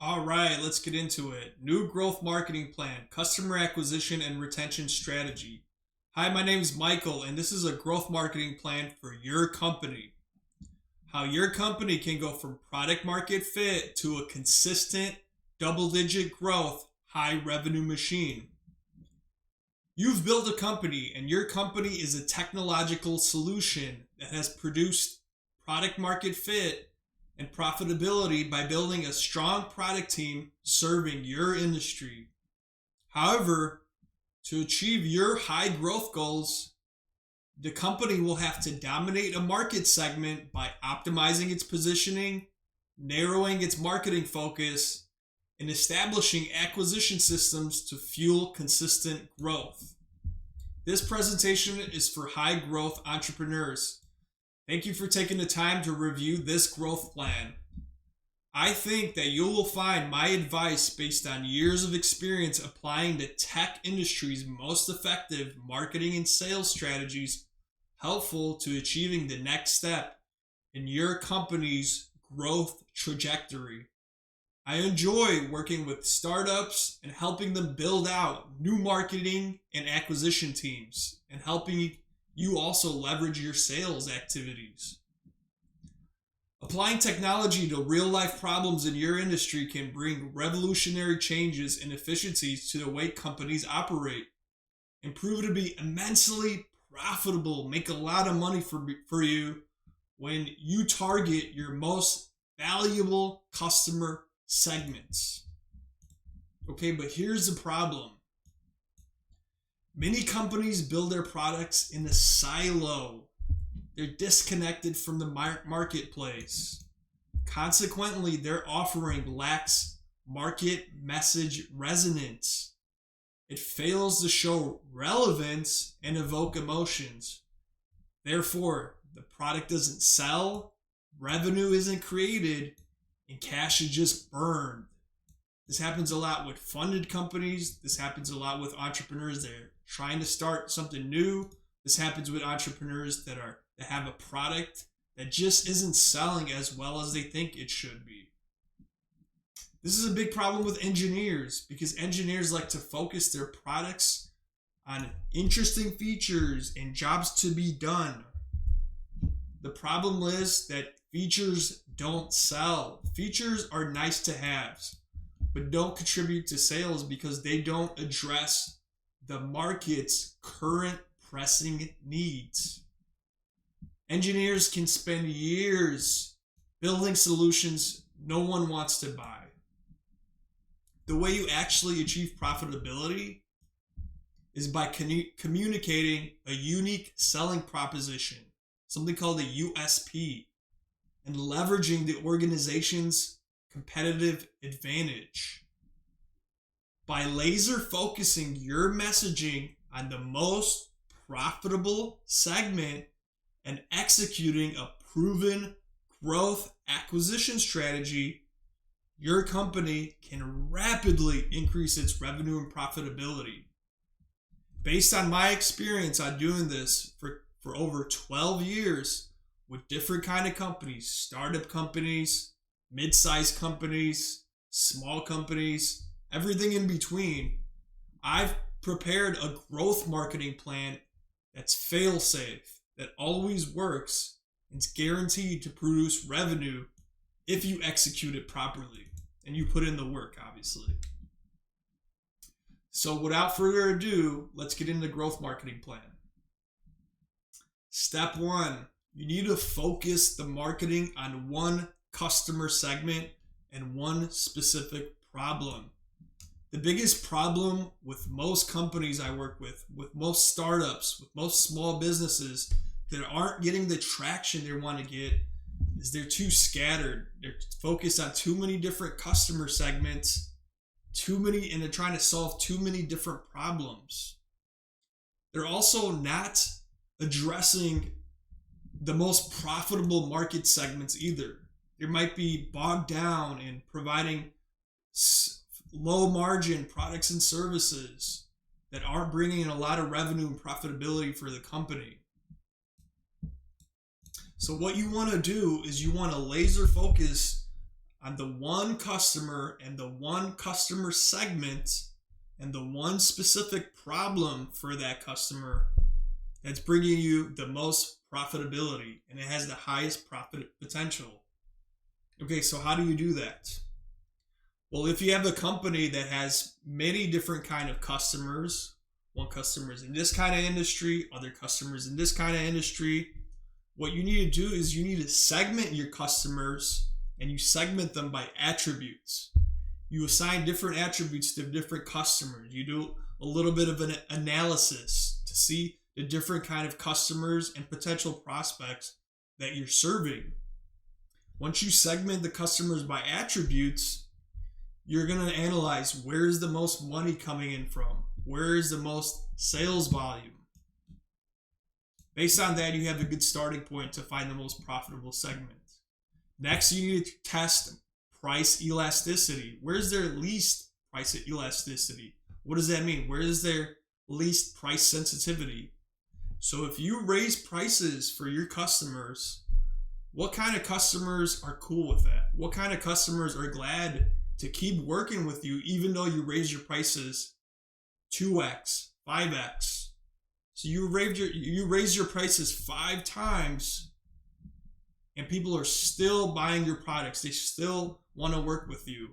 All right, let's get into it. New growth marketing plan, customer acquisition and retention strategy. Hi, my name is Michael, and this is a growth marketing plan for your company. How your company can go from product market fit to a consistent double digit growth, high revenue machine. You've built a company, and your company is a technological solution that has produced product market fit and profitability by building a strong product team serving your industry. However, to achieve your high growth goals, the company will have to dominate a market segment by optimizing its positioning, narrowing its marketing focus, and establishing acquisition systems to fuel consistent growth. This presentation is for high growth entrepreneurs. Thank you for taking the time to review this growth plan. I think that you will find my advice based on years of experience applying the tech industry's most effective marketing and sales strategies helpful to achieving the next step in your company's growth trajectory. I enjoy working with startups and helping them build out new marketing and acquisition teams and helping you also leverage your sales activities. Applying technology to real life problems in your industry can bring revolutionary changes and efficiencies to the way companies operate and prove to be immensely profitable, make a lot of money for you when you target your most valuable customer segments. Okay, but here's the problem. Many companies build their products in a silo. They're disconnected from the marketplace. Consequently, their offering lacks market message resonance. It fails to show relevance and evoke emotions. Therefore, the product doesn't sell, revenue isn't created, and cash is just burned. This happens a lot with funded companies. This happens a lot with entrepreneurs that are trying to start something new. This happens with entrepreneurs that have a product that just isn't selling as well as they think it should be. This is a big problem with engineers because engineers like to focus their products on interesting features and jobs to be done. The problem is that features don't sell. Features are nice to haves, but don't contribute to sales because they don't address the market's current pressing needs. Engineers can spend years building solutions no one wants to buy. The way you actually achieve profitability is by communicating a unique selling proposition, something called a USP, and leveraging the organization's competitive advantage. By laser focusing your messaging on the most profitable segment and executing a proven growth acquisition strategy, your company can rapidly increase its revenue and profitability. Based on my experience on doing this for over 12 years with different kind of companies, startup companies, mid-sized companies, small companies, everything in between, I've prepared a growth marketing plan that's fail-safe, that always works, and it's guaranteed to produce revenue if you execute it properly and you put in the work, obviously. So without further ado, let's get into the growth marketing plan. Step one, you need to focus the marketing on one customer segment and one specific problem. The biggest problem with most companies I work with most startups, with most small businesses that aren't getting the traction they want to get, is they're too scattered. They're focused on too many different customer segments, and they're trying to solve too many different problems. They're also not addressing the most profitable market segments either. They might be bogged down in providing low margin products and services that aren't bringing in a lot of revenue and profitability for the company. So what you want to do is you want to laser focus on the one customer and the one customer segment and the one specific problem for that customer that's bringing you the most profitability and it has the highest profit potential. Okay, so how do you do that? Well, if you have a company that has many different kind of customers, one customer is in this kind of industry, other customers in this kind of industry, what you need to do is you need to segment your customers and you segment them by attributes. You assign different attributes to different customers. You do a little bit of an analysis to see the different kind of customers and potential prospects that you're serving. Once you segment the customers by attributes, you're going to analyze where is the most money coming in from, where is the most sales volume. Based on that, you have a good starting point to find the most profitable segment. Next, you need to test price elasticity. Where's their least price elasticity? What does that mean? Where is their least price sensitivity? So if you raise prices for your customers, what kind of customers are cool with that? What kind of customers are glad to keep working with you even though you raise your prices 2x, 5x? So you raise your prices 5 times and people are still buying your products. They still want to work with you.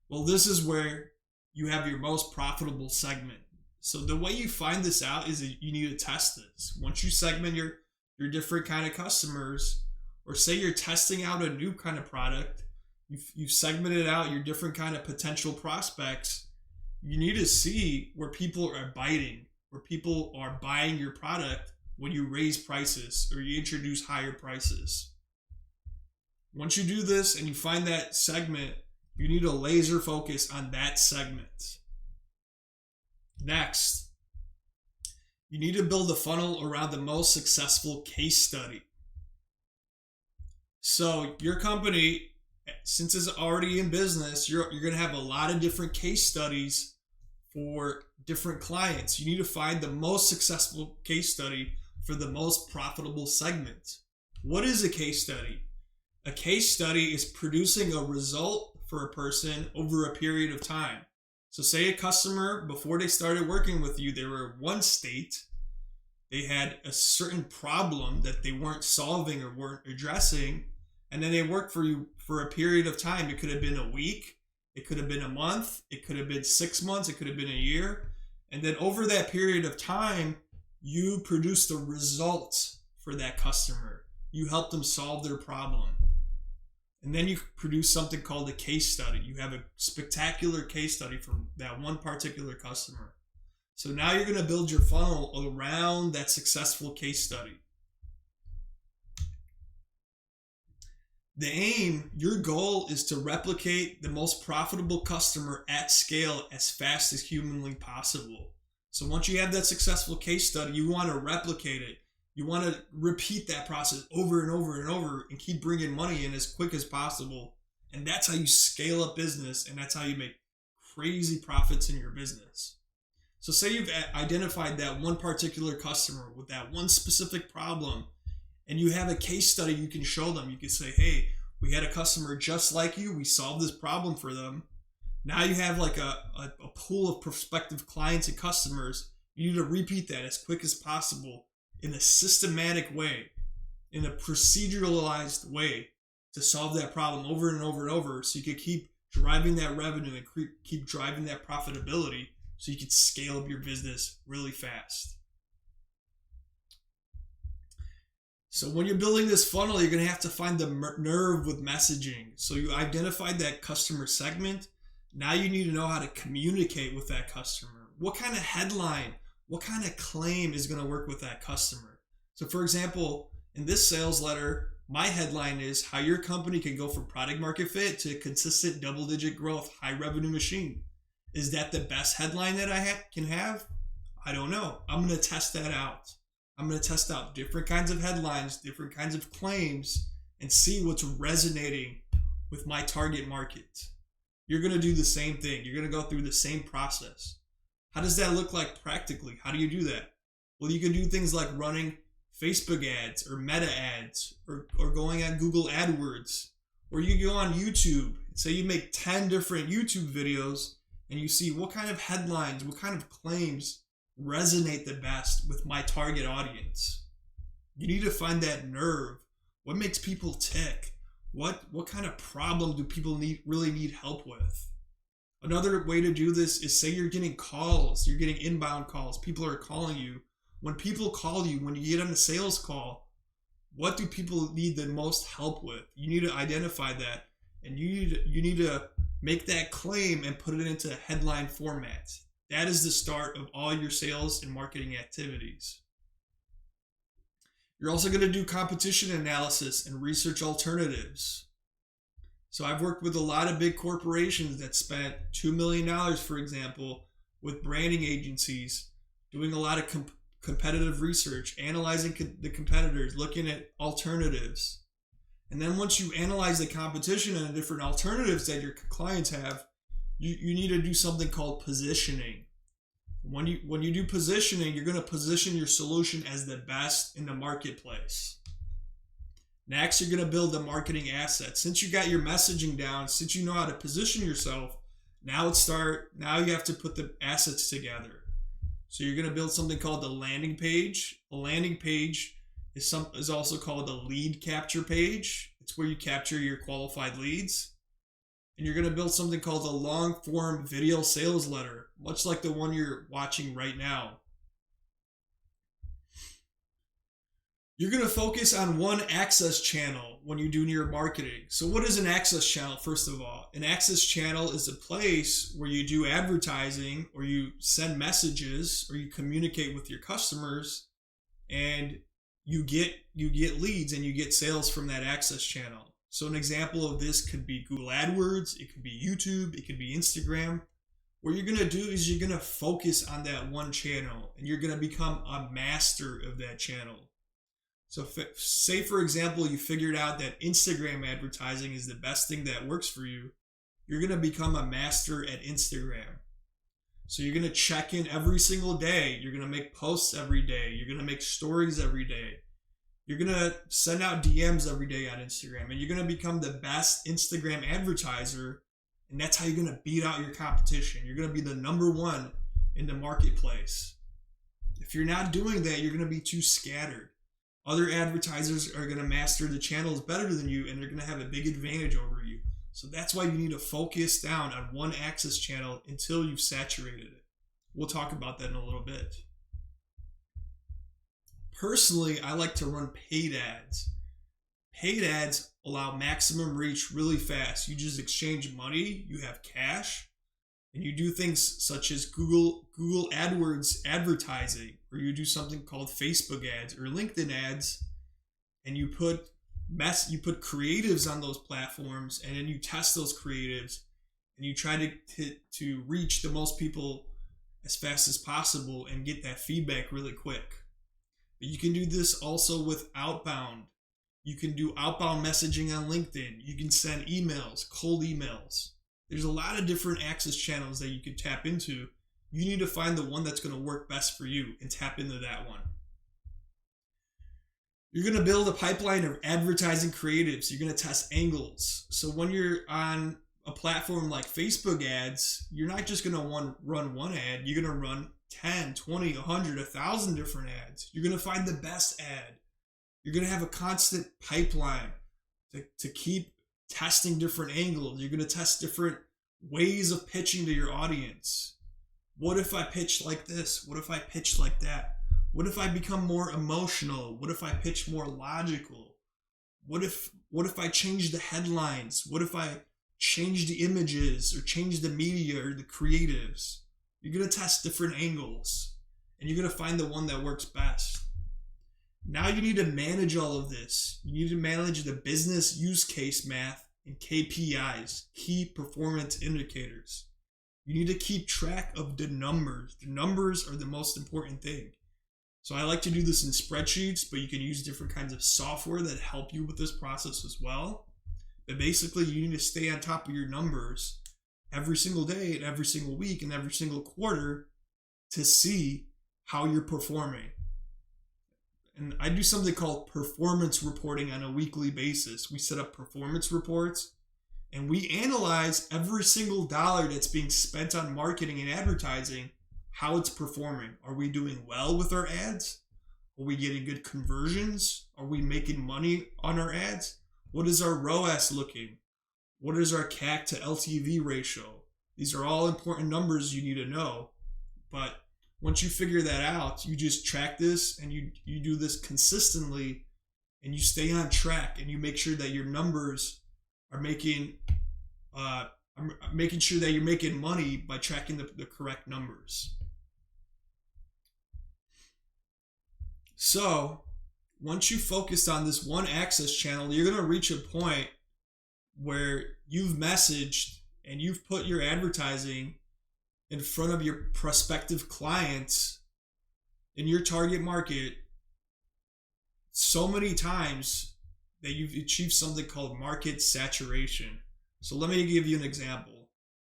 Well, this is where you have your most profitable segment. So the way you find this out is that you need to test this. Once you segment your different kind of customers, or say you're testing out a new kind of product, you've segmented out your different kind of potential prospects, you need to see where people are biting, where people are buying your product when you raise prices or you introduce higher prices. Once you do this and you find that segment, you need to laser focus on that segment. Next, you need to build a funnel around the most successful case study. So your company, since it's already in business, you're going to have a lot of different case studies for different clients. You need to find the most successful case study for the most profitable segment. What is a case study? A case study is producing a result for a person over a period of time. So say a customer, before they started working with you, they were in one state. They had a certain problem that they weren't solving or weren't addressing. And then they worked for you for a period of time. It could have been a week. It could have been a month. It could have been 6 months. It could have been a year. And then over that period of time, you produced a result for that customer. You helped them solve their problem. And then you produce something called a case study. You have a spectacular case study from that one particular customer. So now you're going to build your funnel around that successful case study. The aim, your goal, is to replicate the most profitable customer at scale as fast as humanly possible. So once you have that successful case study, you want to replicate it. You want to repeat that process over and over and over and keep bringing money in as quick as possible. And that's how you scale up business, and that's how you make crazy profits in your business. So say you've identified that one particular customer with that one specific problem, and you have a case study you can show them. You can say, hey, we had a customer just like you. We solved this problem for them. Now you have like a pool of prospective clients and customers. You need to repeat that as quick as possible in a systematic way, in a proceduralized way, to solve that problem over and over and over, so you can keep driving that revenue and keep driving that profitability, so you can scale up your business really fast. So when you're building this funnel, you're going to have to find the nerve with messaging. So you identified that customer segment. Now you need to know how to communicate with that customer. What kind of headline, what kind of claim is going to work with that customer? So for example, in this sales letter, my headline is how your company can go from product market fit to consistent double-digit growth, high revenue machine. Is that the best headline that I can have? I don't know. I'm going to test that out. I'm going to test out different kinds of headlines, different kinds of claims, and see what's resonating with my target market. You're going to do the same thing. You're going to go through the same process. How does that look like practically? How do you do that? Well, you can do things like running Facebook ads or Meta ads or going on Google AdWords Or you go on YouTube, say you make 10 different YouTube videos and you see what kind of headlines, what kind of claims resonate the best with my target audience. You need to find that nerve. What makes people tick? What kind of problem do people really need help with? Another way to do this is, say you're getting calls, you're getting inbound calls, people are calling you. When people call you, when you get on a sales call, what do people need the most help with? You need to identify that, and you need to make that claim and put it into headline format. That is the start of all your sales and marketing activities. You're also going to do competition analysis and research alternatives. So I've worked with a lot of big corporations that spent $2 million, for example, with branding agencies, doing a lot of competitive research, analyzing the competitors, looking at alternatives. And then once you analyze the competition and the different alternatives that your clients have, you need to do something called positioning. When you do positioning, you're going to position your solution as the best in the marketplace. Next, you're going to build a marketing asset. Since you got your messaging down, since you know how to position yourself, now you have to put the assets together. So you're going to build something called the landing page. A landing page is also called a lead capture page. It's where you capture your qualified leads. And you're going to build something called a long form video sales letter, much like the one you're watching right now. You're going to focus on one access channel when you're doing your marketing. So what is an access channel, first of all? An access channel is a place where you do advertising, or you send messages, or you communicate with your customers, and you get leads and you get sales from that access channel. So an example of this could be Google AdWords, it could be YouTube, it could be Instagram. What you're going to do is you're going to focus on that one channel, and you're going to become a master of that channel. So say, for example, you figured out that Instagram advertising is the best thing that works for you. You're going to become a master at Instagram. So you're going to check in every single day. You're going to make posts every day. You're going to make stories every day. You're going to send out DMs every day on Instagram, and you're going to become the best Instagram advertiser. And that's how you're going to beat out your competition. You're going to be the number one in the marketplace. If you're not doing that, you're going to be too scattered. Other advertisers are going to master the channels better than you, and they're going to have a big advantage over you. So that's why you need to focus down on one access channel until you've saturated it. We'll talk about that in a little bit. Personally, I like to run paid ads. Paid ads allow maximum reach really fast. You just exchange money, you have cash, and you do things such as Google AdWords advertising, or you do something called Facebook ads or LinkedIn ads, and you put creatives on those platforms, and then you test those creatives, and you try to reach the most people as fast as possible and get that feedback really quick. But you can do this also with outbound. You can do outbound messaging on LinkedIn. You can send emails, cold emails. There's a lot of different access channels that you can tap into. You need to find the one that's going to work best for you and tap into that one. You're going to build a pipeline of advertising creatives. You're going to test angles. So when you're on a platform like Facebook ads, you're not just going to run one ad. You're going to run 10, 20, 100, 1,000 different ads. You're going to find the best ad. You're going to have a constant pipeline to keep testing different angles. You're going to test different ways of pitching to your audience. What if I pitch like this? What if I pitch like that? What if I become more emotional? What if I pitch more logical? What if I change the headlines? What if I change the images or change the media or the creatives? You're going to test different angles, and you're going to find the one that works best. Now you need to manage all of this. You need to manage the business use case math and KPIs, key performance indicators. You need to keep track of the numbers. The numbers are the most important thing. So I like to do this in spreadsheets, but you can use different kinds of software that help you with this process as well. But basically, you need to stay on top of your numbers every single day and every single week and every single quarter to see how you're performing. And I do something called performance reporting on a weekly basis. We set up performance reports and we analyze every single dollar that's being spent on marketing and advertising, how it's performing. Are we doing well with our ads? Are we getting good conversions? Are we making money on our ads? What is our ROAS looking? What is our CAC to LTV ratio? These are all important numbers you need to know. But once you figure that out, you just track this and you do this consistently and you stay on track and you make sure that your numbers are making sure that you're making money by tracking the correct numbers. So once you focused on this one access channel, you're going to reach a point where you've messaged and you've put your advertising in front of your prospective clients in your target market so many times that you've achieved something called market saturation. So let me give you an example.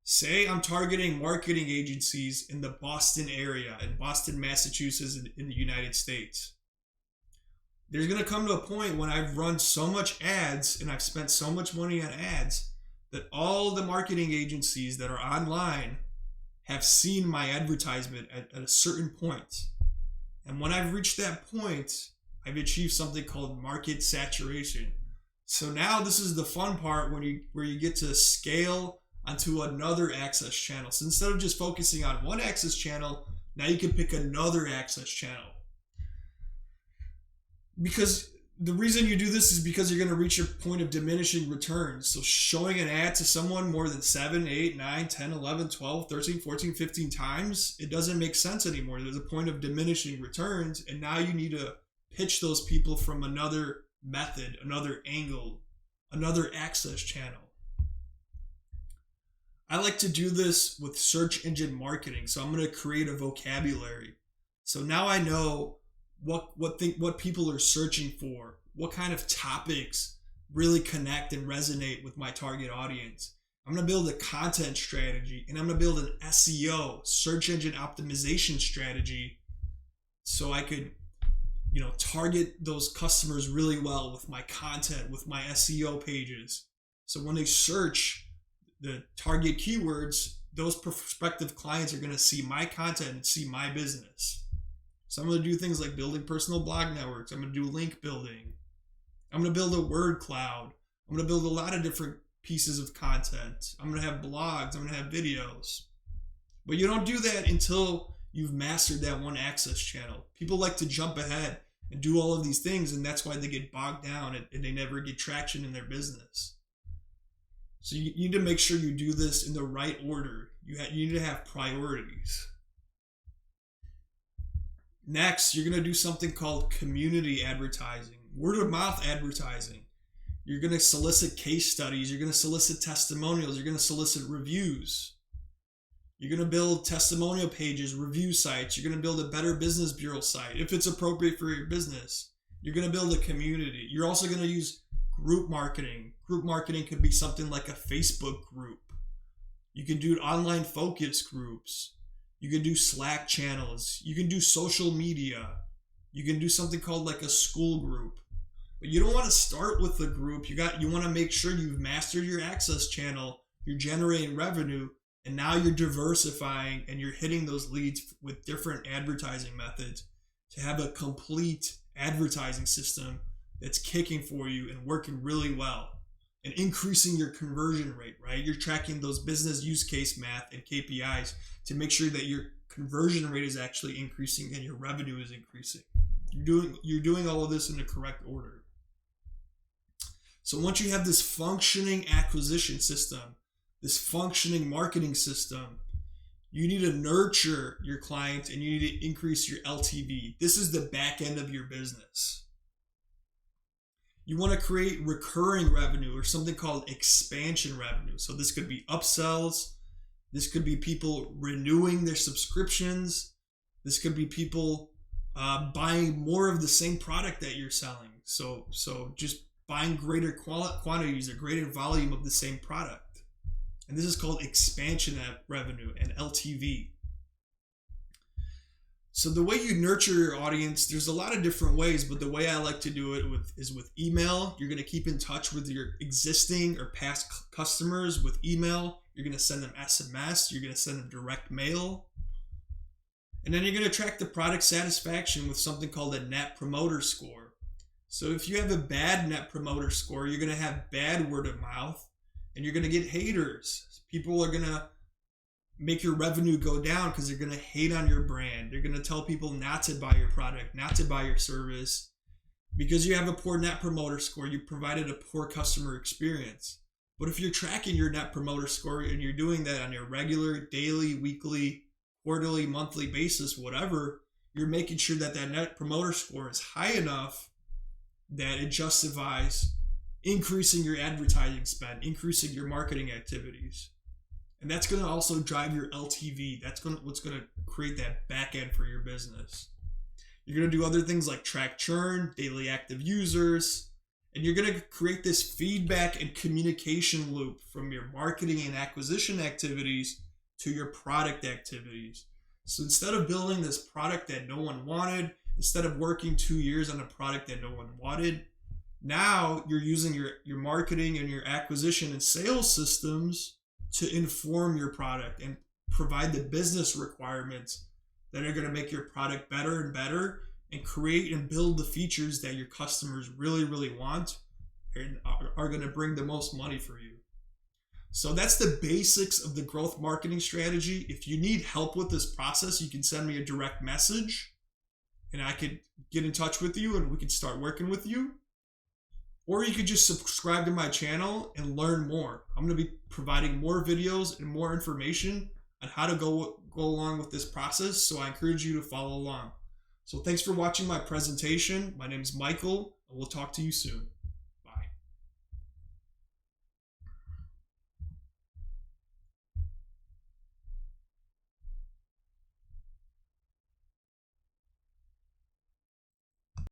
Say I'm targeting marketing agencies in the Boston area, in Boston, Massachusetts, in the United States. There's going to come to a point when I've run so much ads and I've spent so much money on ads that all the marketing agencies that are online have seen my advertisement at a certain point. And when I've reached that point, I've achieved something called market saturation. So now this is the fun part where you get to scale onto another access channel. So instead of just focusing on one access channel, now you can pick another access channel. Because the reason you do this is because you're going to reach a point of diminishing returns. So showing an ad to someone more than 7, 8, 9, 10, 11, 12, 13, 14, 15 times, it doesn't make sense anymore. There's a point of diminishing returns, and now you need to pitch those people from another method, another angle, another access channel. I like to do this with search engine marketing. So I'm going to create a vocabulary. So now I know what people are searching for, what kind of topics really connect and resonate with my target audience. I'm going to build a content strategy, and I'm going to build an SEO, search engine optimization strategy, so I could, target those customers really well with my content, with my SEO pages. So when they search the target keywords, those prospective clients are going to see my content and see my business. So I'm going to do things like building personal blog networks. I'm going to do link building. I'm going to build a word cloud. I'm going to build a lot of different pieces of content. I'm going to have blogs. I'm going to have videos. But you don't do that until you've mastered that one access channel. People like to jump ahead and do all of these things, and that's why they get bogged down and they never get traction in their business. So you need to make sure you do this in the right order. You need to have priorities. Next, you're going to do something called community advertising, word of mouth advertising. You're going to solicit case studies. You're going to solicit testimonials. You're going to solicit reviews. You're going to build testimonial pages, review sites. You're going to build a Better Business Bureau site if it's appropriate for your business. You're going to build a community. You're also going to use group marketing. Group marketing could be something like a Facebook group. You can do online focus groups. You can do Slack channels. You can do social media. You can do something called like a school group. But you don't want to start with the group. You want to make sure you've mastered your access channel. You're generating revenue, and now you're diversifying and you're hitting those leads with different advertising methods to have a complete advertising system that's kicking for you and working really well and increasing your conversion rate, right? You're tracking those business use case math and KPIs to make sure that your conversion rate is actually increasing and your revenue is increasing. You're doing all of this in the correct order. So once you have this functioning acquisition system, this functioning marketing system, you need to nurture your client and you need to increase your LTV. This is the back end of your business. You want to create recurring revenue or something called expansion revenue. So this could be upsells. This could be people renewing their subscriptions. This could be people buying more of the same product that you're selling. So just buying greater quantities or greater volume of the same product. And this is called expansion revenue and LTV. So the way you nurture your audience, there's a lot of different ways, but the way I like to do it is with email. You're going to keep in touch with your existing or past customers with email. You're going to send them SMS. You're going to send them direct mail. And then you're going to track the product satisfaction with something called a Net Promoter Score. So if you have a bad Net Promoter Score, you're going to have bad word of mouth, and you're going to get haters. People are going to make your revenue go down because they're going to hate on your brand. They're going to tell people not to buy your product, not to buy your service, because you have a poor Net Promoter Score. You provided a poor customer experience. But if you're tracking your Net Promoter Score and you're doing that on your regular, daily, weekly, quarterly, monthly basis, whatever, you're making sure that that Net Promoter Score is high enough that it justifies increasing your advertising spend, increasing your marketing activities. And that's going to also drive your LTV. That's what's going to create that back end for your business. You're going to do other things like track churn, daily active users, and you're going to create this feedback and communication loop from your marketing and acquisition activities to your product activities. So instead of building this product that no one wanted, instead of working 2 years on a product that no one wanted, now you're using your marketing and your acquisition and sales systems to inform your product and provide the business requirements that are going to make your product better and better and create and build the features that your customers really, really want and are going to bring the most money for you. So that's the basics of the growth marketing strategy. If you need help with this process, you can send me a direct message and I could get in touch with you and we can start working with you. Or you could just subscribe to my channel and learn more. I'm going to be providing more videos and more information on how to go along with this process. So I encourage you to follow along. So thanks for watching my presentation. My name is Michael, and we'll talk to you soon.